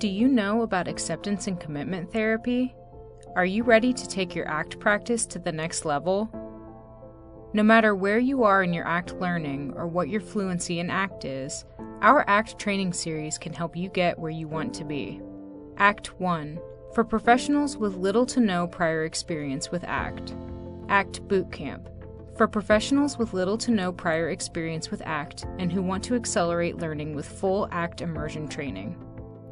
Do you know about acceptance and commitment therapy? Are you ready to take your ACT practice to the next level? No matter where you are in your ACT learning or what your fluency in ACT is, our ACT training series can help you get where you want to be. ACT 1. For professionals with little to no prior experience with ACT. ACT Bootcamp. For professionals with little to no prior experience with ACT and who want to accelerate learning with full ACT immersion training.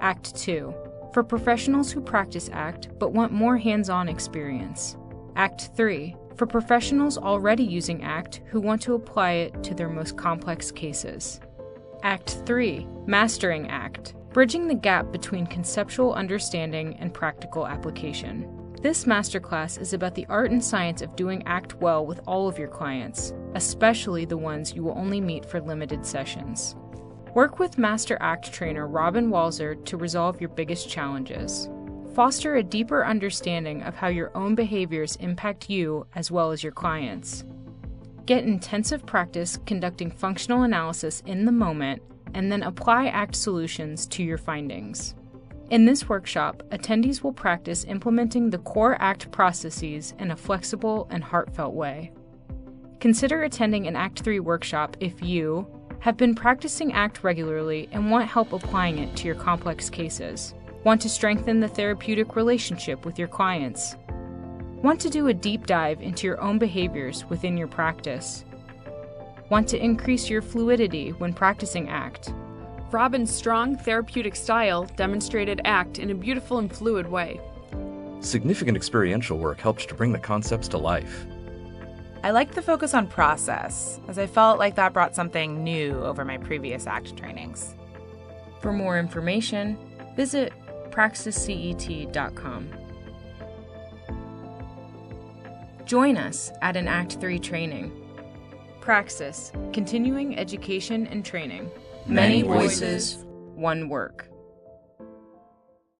ACT 2. For professionals who practice ACT but want more hands-on experience. ACT 3. For professionals already using ACT who want to apply it to their most complex cases. ACT 3. Mastering ACT. Bridging the gap between conceptual understanding and practical application. This masterclass is about the art and science of doing ACT well with all of your clients, especially the ones you will only meet for limited sessions. Work with Master ACT trainer Robin Walzer to resolve your biggest challenges. Foster a deeper understanding of how your own behaviors impact you as well as your clients. Get intensive practice conducting functional analysis in the moment, and then apply ACT solutions to your findings. In this workshop, attendees will practice implementing the core ACT processes in a flexible and heartfelt way. Consider attending an ACT 3 workshop if you have been practicing ACT regularly and want help applying it to your complex cases. Want to strengthen the therapeutic relationship with your clients? Want to do a deep dive into your own behaviors within your practice? Want to increase your fluidity when practicing ACT? Robin's strong therapeutic style demonstrated ACT in a beautiful and fluid way. Significant experiential work helped to bring the concepts to life. I liked the focus on process, as I felt like that brought something new over my previous ACT trainings. For more information, visit praxiscet.com. Join us at an ACT 3 training. Praxis, continuing education and training. Many voices, one work.